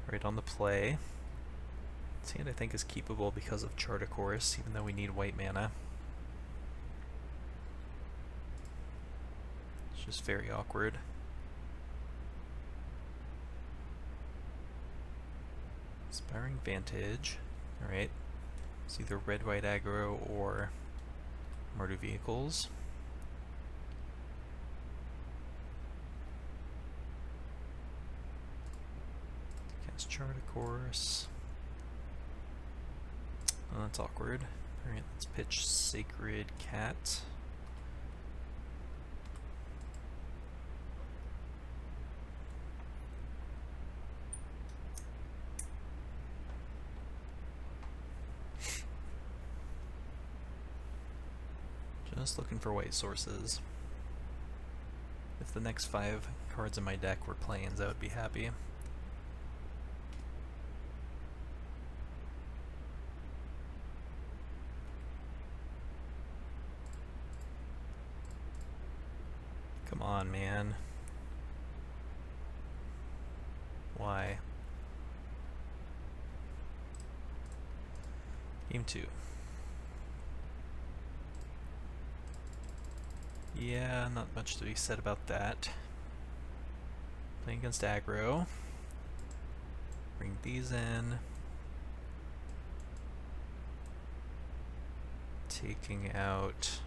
right on the play. This hand I think is keepable because of Chart a Course, even though we need white mana. It's just very awkward. Inspiring Vantage. Alright. It's either red-white aggro or Murder Vehicles. Cast Chart a Course. Oh, that's awkward. Alright, let's pitch Sacred Cat. Just looking for white sources. If the next 5 cards in my deck were plains, I would be happy. Come on, man. Why? Game 2. Yeah, not much to be said about that. Playing against aggro. Bring these in. Taking out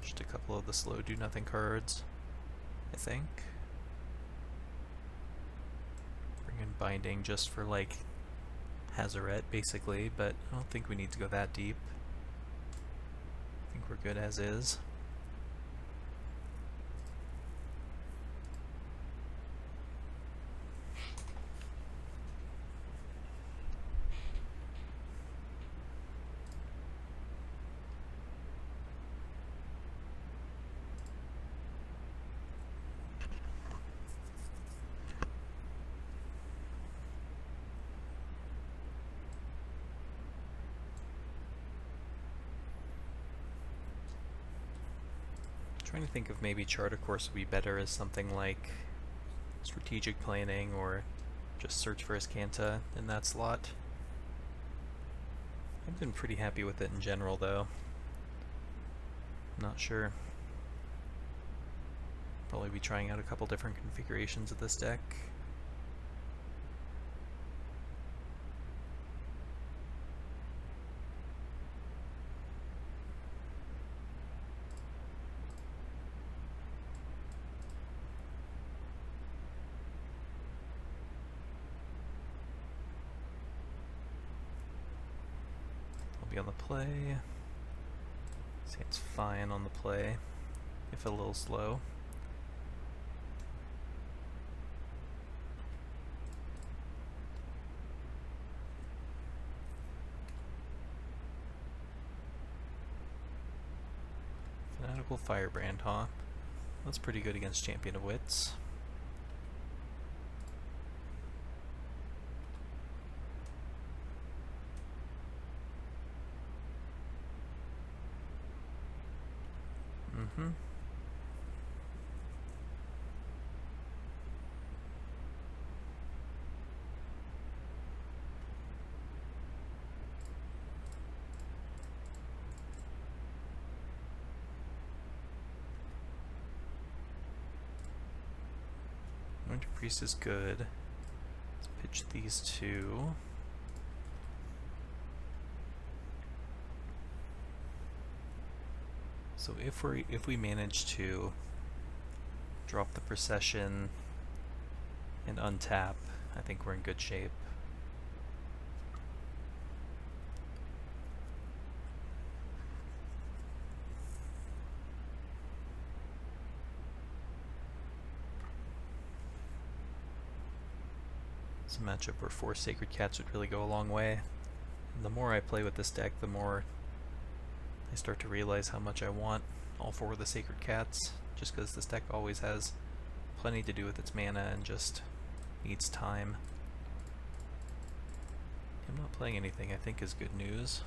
just a couple of the slow do-nothing cards, I think. Bring in Binding just for, like, Hazaret, basically, but I don't think we need to go that deep. I think we're good as is. Trying to think of maybe Chart a Course would be better as something like strategic planning or just search for Azcanta in that slot. I've been pretty happy with it in general though. Not sure. Probably be trying out a couple different configurations of this deck. Be on the play. See, it's fine on the play, if a little slow. Fanatical Firebrand, huh? That's pretty good against Champion of Wits. Winter Priest is good. Let's pitch these two. So if we manage to drop the Procession and untap, I think we're in good shape. It's a matchup where 4 Sacred Cats would really go a long way. And the more I play with this deck, the more I start to realize how much I want all 4 of the Sacred Cats, just because this deck always has plenty to do with its mana and just needs time. I'm not playing anything I think is good news.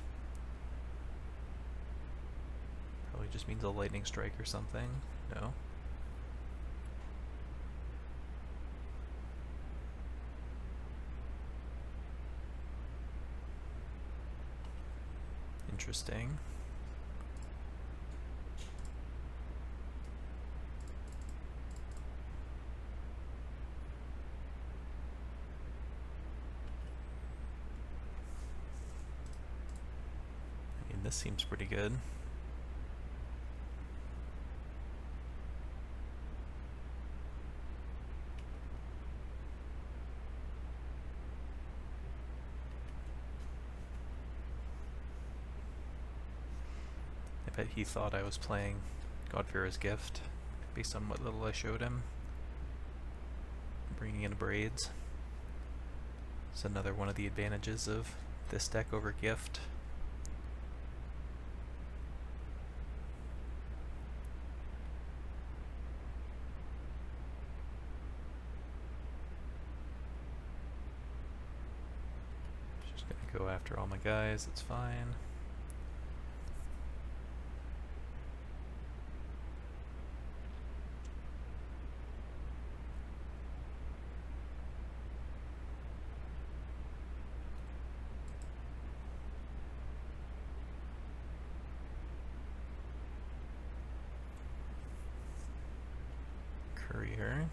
Probably just means a lightning strike or something. No. Interesting. I mean, this seems pretty good. I bet he thought I was playing Godvira's Gift, based on what little I showed him. Bringing in braids. It's another one of the advantages of this deck over Gift. Just gonna go after all my guys, it's fine. Courier.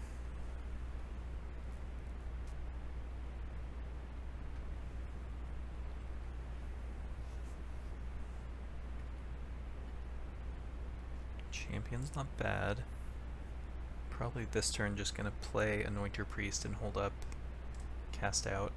Champion's not bad. Probably this turn just gonna play Anoint Your Priest and hold up Cast Out.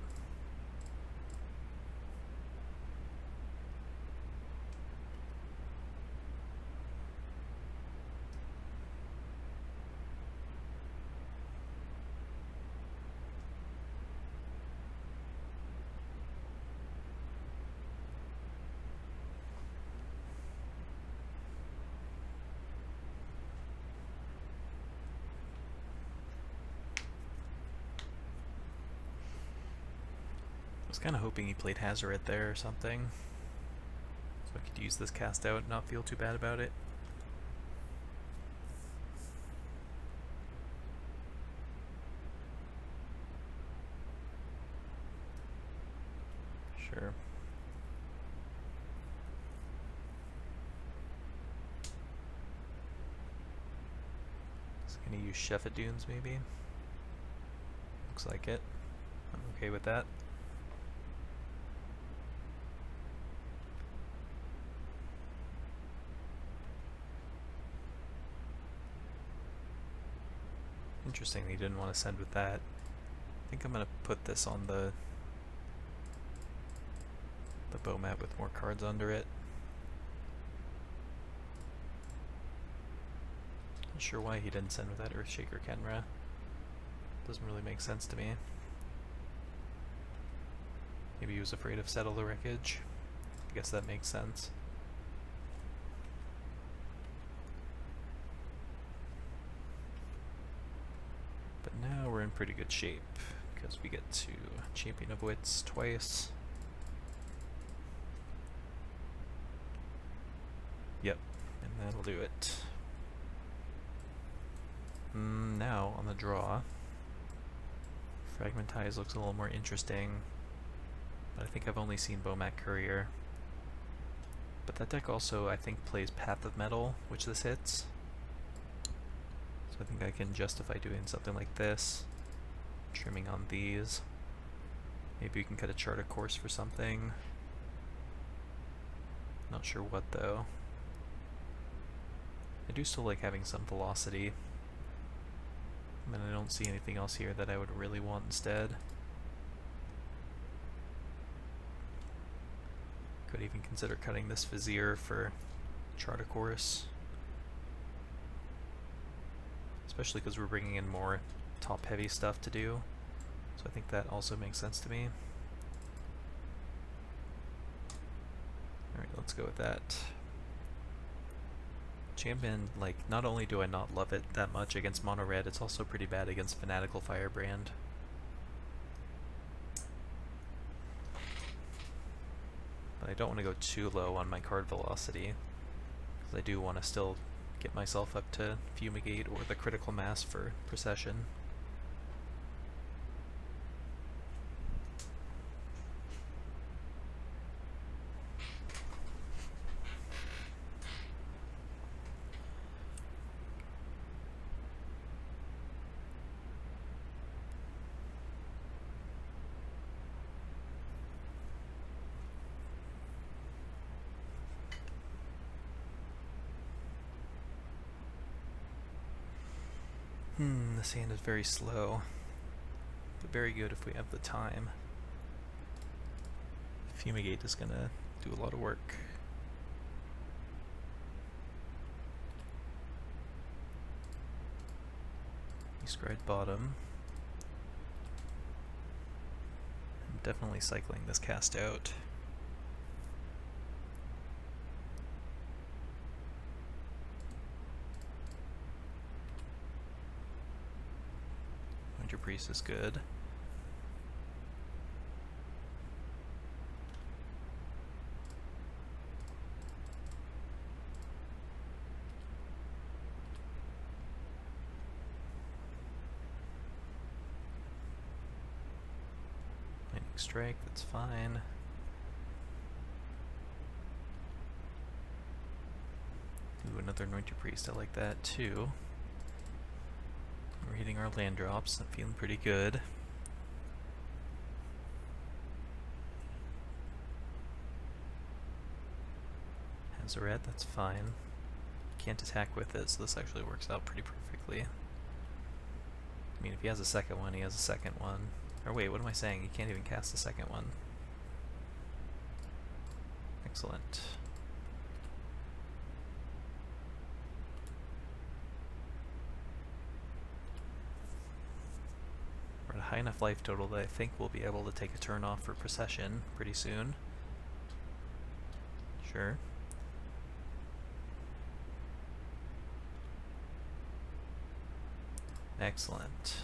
I was kind of hoping he played Hazoret there or something, so I could use this Cast Out and not feel too bad about it. Sure. Just gonna use Shepherd Dunes maybe. Looks like it. I'm okay with that. Interesting, he didn't want to send with that. I think I'm gonna put this on the bow mat with more cards under it. Not sure why he didn't send with that Earthshaker Kenra. Doesn't really make sense to me. Maybe he was afraid of Settle the Wreckage. I guess that makes sense. But now we're in pretty good shape, because we get to Champion of Wits twice. Yep, and that'll do it. Now, on the draw, Fragmentize looks a little more interesting, but I think I've only seen Bomat Courier. But that deck also, I think, plays Path of Metal, which this hits. So I think I can justify doing something like this, trimming on these. Maybe we can cut a Chart of Course for something. Not sure what though. I do still like having some velocity. I mean, I don't see anything else here that I would really want instead. Could even consider cutting this Vizier for Chart of Course. Especially because we're bringing in more top-heavy stuff to do. So I think that also makes sense to me. Alright, let's go with that. Champion, like, not only do I not love it that much against mono red, it's also pretty bad against Fanatical Firebrand. But I don't want to go too low on my card velocity, because I do want to still get myself up to Fumigate or the Critical Mass for Procession. This hand is very slow, but very good if we have the time. Fumigate is gonna do a lot of work. Scryed bottom. I'm definitely cycling this cast out. Winter Priest is good. Strike, that's fine. Ooh, another Anointed Priest, I like that too. We're hitting our land drops, I'm feeling pretty good. Hazaret, that's fine. Can't attack with it, so this actually works out pretty perfectly. I mean, if he has a second one, he has a second one. Or wait, what am I saying? You can't even cast the second one. Excellent. We're at a high enough life total that I think we'll be able to take a turn off for Procession pretty soon. Sure. Excellent.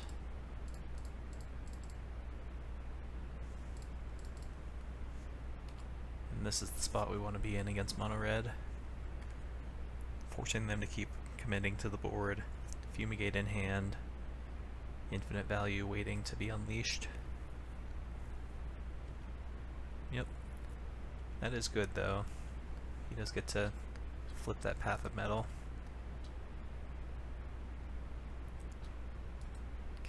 And this is the spot we want to be in against mono red. Forcing them to keep committing to the board. Fumigate in hand. Infinite value waiting to be unleashed. Yep. That is good though. He does get to flip that Path of Metal.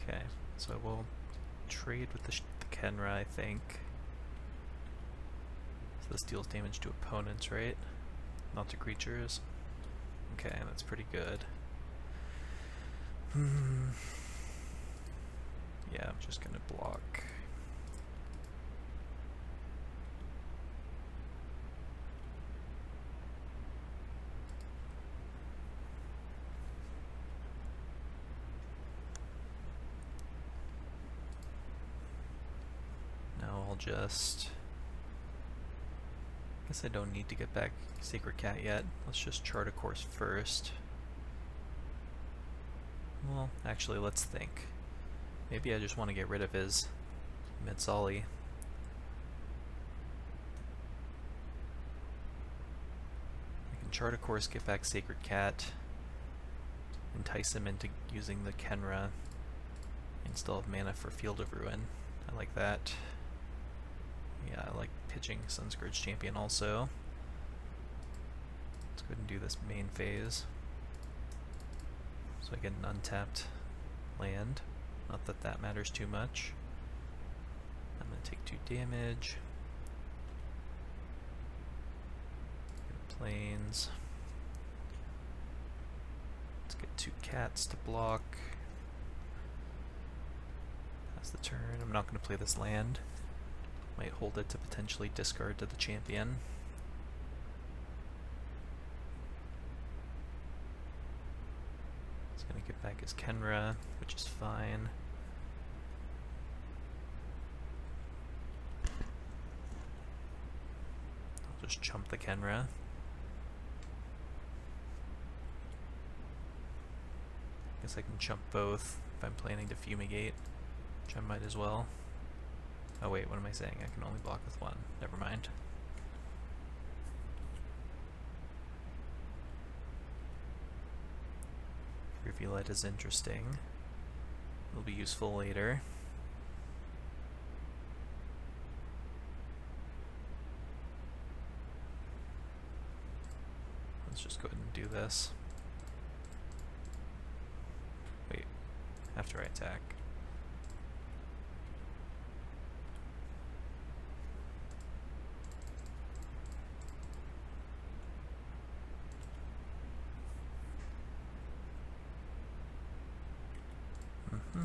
Okay, so we'll trade with the Kenra, I think. So this deals damage to opponents, right? Not to creatures. Okay, that's pretty good. Yeah, I'm just gonna block. Now I'll just... guess I don't need to get back Sacred Cat yet. Let's just chart a course first. Well, actually, let's think. Maybe I just want to get rid of his Metzali. I can chart a course, get back Sacred Cat, entice him into using the Kenra, and still have mana for Field of Ruin. I like that. Yeah, I like pitching Sunscourge Champion also. Let's go ahead and do this main phase. So I get an untapped land. Not that that matters too much. I'm going to take 2 damage. Plains. Let's get 2 cats to block. Pass the turn. I'm not going to play this land. Might hold it to potentially discard to the champion. He's going to get back his Kenra, which is fine. I'll just chump the Kenra. Guess I can chump both if I'm planning to fumigate, which I might as well. Oh wait, what am I saying? I can only block with one. Never mind. Revealite is interesting. It'll be useful later. Let's just go ahead and do this. Wait, after I attack. Now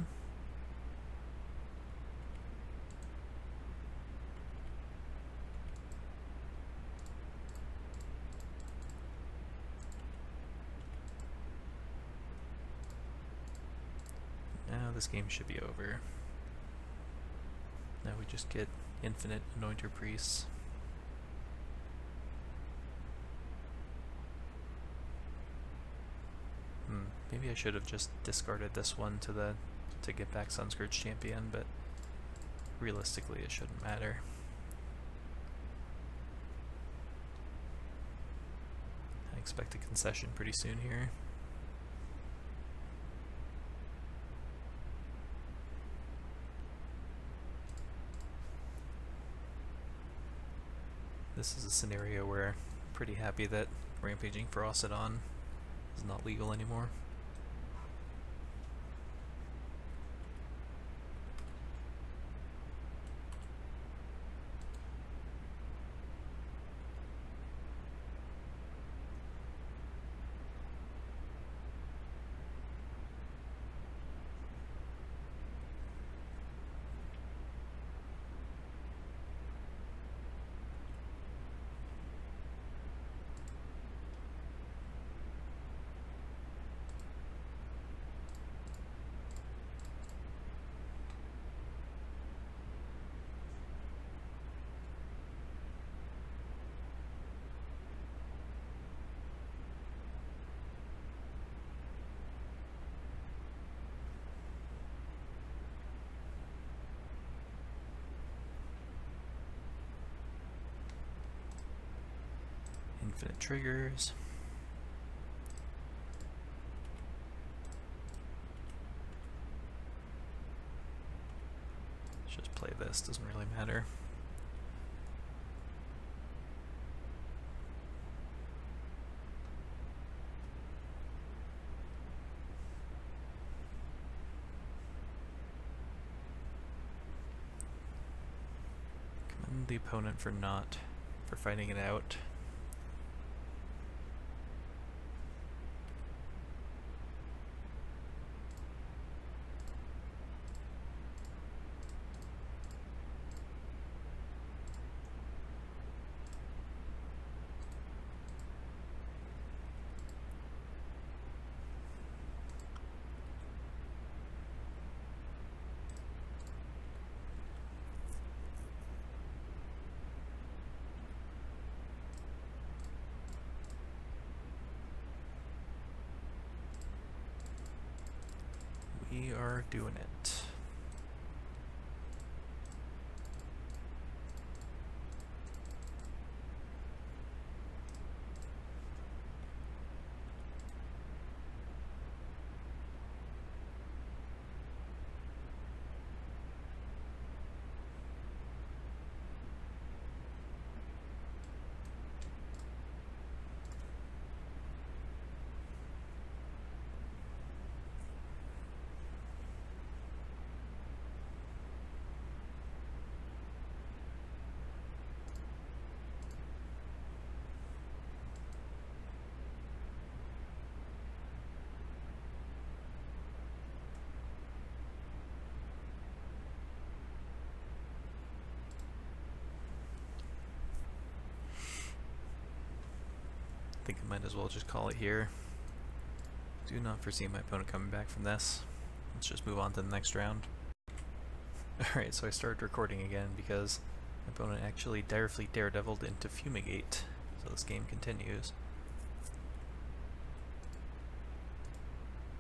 this game should be over. Now we just get infinite Anointer Priests. Maybe I should have just discarded this one to get back Sunscourge Champion, but realistically it shouldn't matter. I expect a concession pretty soon here. This is a scenario where I'm pretty happy that Rampaging Ferocidon is not legal anymore. Infinite triggers. Let's just play this, doesn't really matter. Commend the opponent for fighting it out. We are doing it. I think I might as well just call it here. Do not foresee my opponent coming back from this. Let's just move on to the next round. Alright, so I started recording again because my opponent actually direfully daredeviled into Fumigate. So this game continues.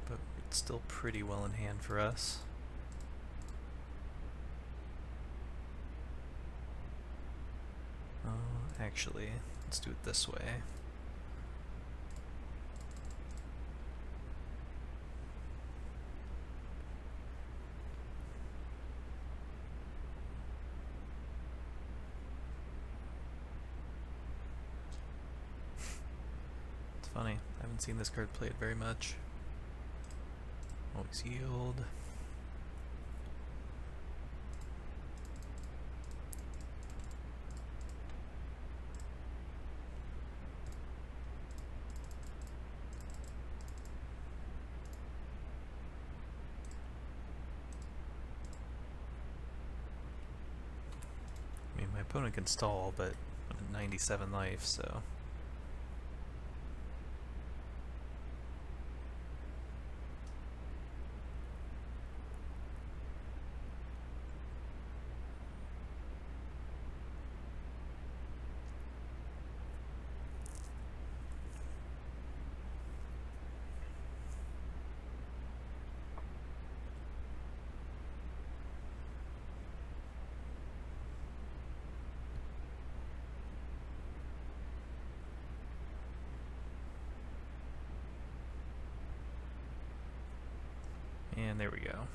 But it's still pretty well in hand for us. Actually, let's do it this way. Funny, I haven't seen this card played very much. Always yield. My opponent can stall, but I'm at 97 life, so... And there we go.